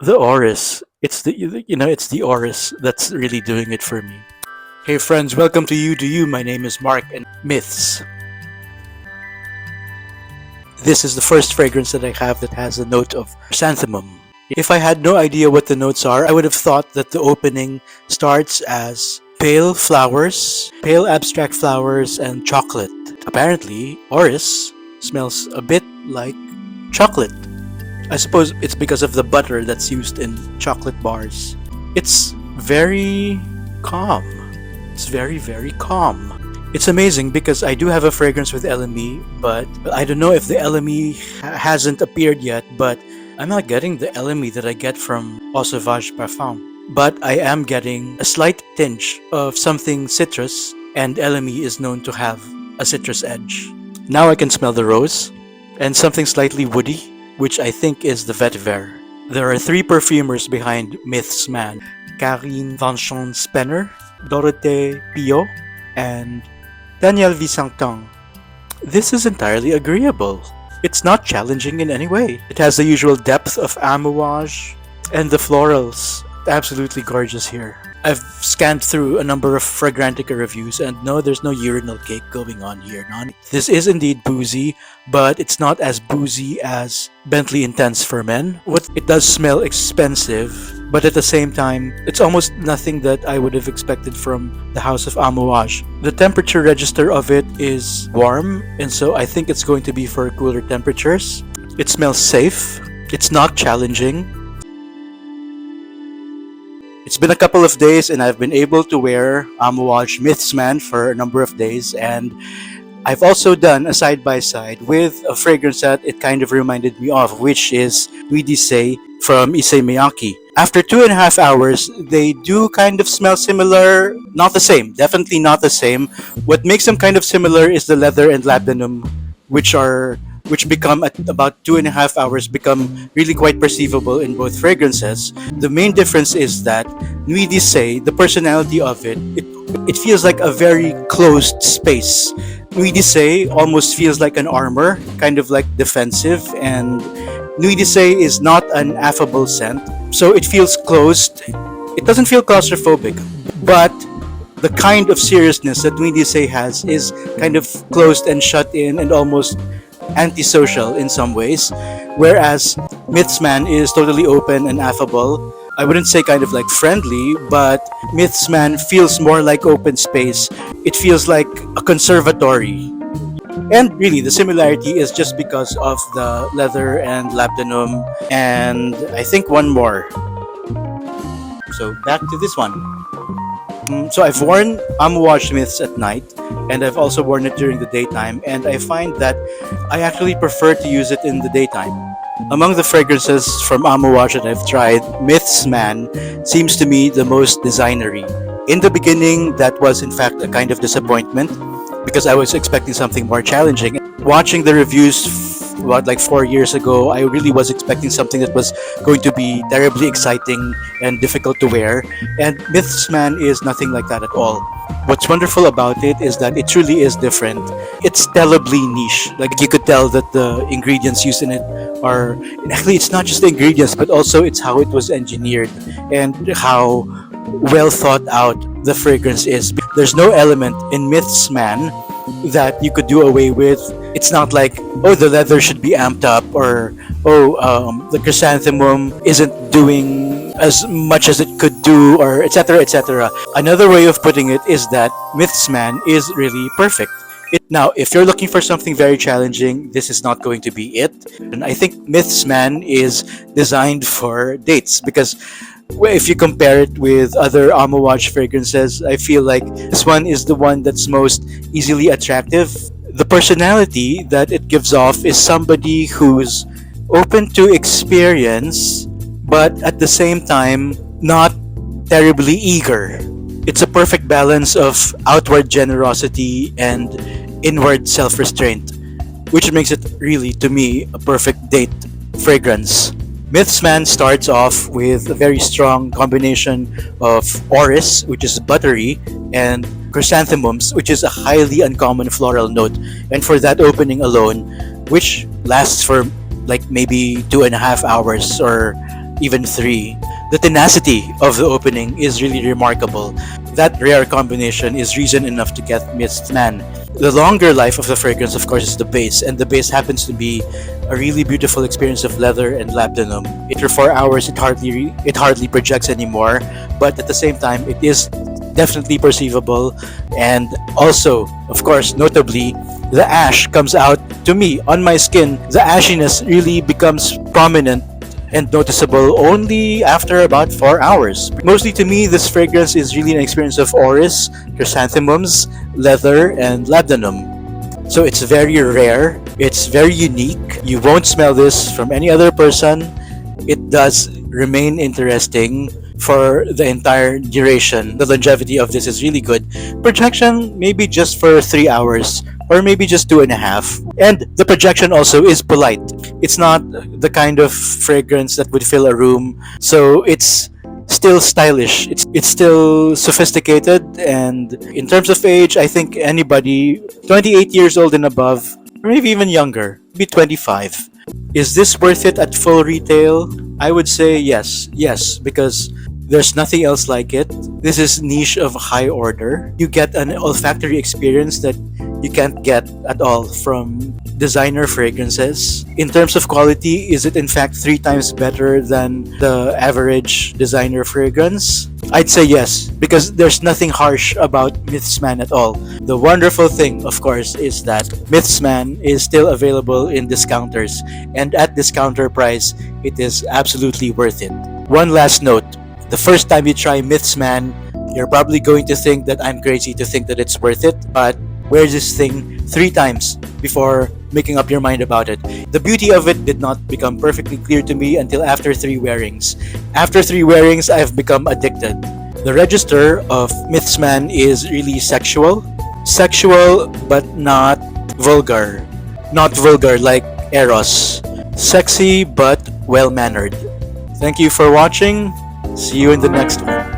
The orris. It's the orris that's really doing it for me. Hey friends, welcome to You Do You. My name is Mark and Myths. This is the first fragrance that I have that has a note of chrysanthemum. If I had no idea what the notes are, I would have thought that the opening starts as pale flowers, pale abstract flowers, and chocolate. Apparently, orris smells a bit like chocolate. I suppose it's because of the butter that's used in chocolate bars. It's very calm. It's very, very calm. It's amazing because I do have a fragrance with LME, but I don't know if the LME hasn't appeared yet, but I'm not getting the LME that I get from Eau Sauvage Parfum. But I am getting a slight tinge of something citrus, and LME is known to have a citrus edge. Now I can smell the rose, and something slightly woody, which I think is the vetiver. There are three perfumers behind Myths Man: Karine Vanchon Spenner, Dorothée Pillot, and Danielle Visantin. This is entirely agreeable. It's not challenging in any way. It has the usual depth of amouage, and the florals. Absolutely gorgeous here. I've scanned through a number of Fragrantica reviews, and no, there's no urinal cake going on here. None. This is indeed boozy, but it's not as boozy as Bentley Intense for Men. It does smell expensive, but at the same time, it's almost nothing that I would have expected from the House of Amouage. The temperature register of it is warm, and so I think it's going to be for cooler temperatures. It smells safe. It's not challenging. It's been a couple of days and I've been able to wear Amouage Myths Man for a number of days, and I've also done a side-by-side with a fragrance that it kind of reminded me of, which is Nuit d'Issei from Issei Miyake. After 2.5 hours, they do kind of smell similar. Not the same, definitely not the same. What makes them kind of similar is the leather and labdanum, which become at about 2.5 hours become really quite perceivable in both fragrances. The main difference is that Nuit d'Issei, the personality of it feels like a very closed space. Nuit d'Issei almost feels like an armor, kind of like defensive, and Nuit d'Issei is not an affable scent, so it feels closed. It doesn't feel claustrophobic, but the kind of seriousness that Nuit d'Issei has is kind of closed and shut in and almost antisocial in some ways, whereas Myths Man is totally open and affable. I wouldn't say kind of like friendly, but Myths Man feels more like open space. It feels like a conservatory. And really, the similarity is just because of the leather and labdanum, and I think one more. So back to this one. So I've worn Amouage Myths at night, and I've also worn it during the daytime, and I find that I actually prefer to use it in the daytime. Among the fragrances from Amouage that I've tried, Myths Man seems to me the most designery. In the beginning, that was in fact a kind of disappointment because I was expecting something more challenging. Watching the reviews like 4 years ago, I really was expecting something that was going to be terribly exciting and difficult to wear, and Myths Man is nothing like that at all. What's wonderful about it is that it truly is different. It's tellably niche. Like you could tell that the ingredients used in it are actually it's not just the ingredients, but also it's how it was engineered and how well thought out the fragrance is. There's no element in Myths Man that you could do away with. It's not like, oh, the leather should be amped up, or the chrysanthemum isn't doing as much as it could do, or etc. etc. Another way of putting it is that Myths Man is really perfect. Now, if you're looking for something very challenging, this is not going to be it. And I think Myths Man is designed for dates because if you compare it with other Amouage fragrances, I feel like this one is the one that's most easily attractive. The personality that it gives off is somebody who's open to experience, but at the same time, not terribly eager. It's a perfect balance of outward generosity and inward self restraint, which makes it really, to me, a perfect date fragrance. Myths Man starts off with a very strong combination of orris, which is buttery, and chrysanthemums, which is a highly uncommon floral note. And for that opening alone, which lasts for like maybe 2.5 hours or even 3. The tenacity of the opening is really remarkable. That rare combination is reason enough to get Myths Man. The longer life of the fragrance, of course, is the base, and the base happens to be a really beautiful experience of leather and labdanum. After 4 hours, it hardly projects anymore, but at the same time, it is definitely perceivable, and also, of course, notably, the ash comes out to me on my skin. The ashiness really becomes prominent and noticeable only after about 4 hours. Mostly to me, this fragrance is really an experience of orris, chrysanthemums, leather, and labdanum. So it's very rare, it's very unique. You won't smell this from any other person. It does remain interesting for the entire duration. The longevity of this is really good. Projection, maybe just for 3 hours, or maybe just 2.5. And the projection also is polite. It's not the kind of fragrance that would fill a room. So it's still stylish. It's still sophisticated. And in terms of age, I think anybody 28 years old and above, or maybe even younger, maybe 25. Is this worth it at full retail? I would say yes. Yes, because there's nothing else like it. This is niche of high order. You get an olfactory experience that you can't get at all from designer fragrances. In terms of quality, is it in fact 3 times better than the average designer fragrance? I'd say yes, because there's nothing harsh about Myths Man at all. The wonderful thing, of course, is that Myths Man is still available in discounters, and at discounter price, it is absolutely worth it. One last note. The first time you try Myths Man, you're probably going to think that I'm crazy to think that it's worth it, but wear this thing 3 times before making up your mind about it. The beauty of it did not become perfectly clear to me until after 3 wearings. After 3 wearings, I've become addicted. The register of Myths Man is really sexual. Sexual, but not vulgar. Not vulgar like Eros. Sexy, but well-mannered. Thank you for watching. See you in the next one.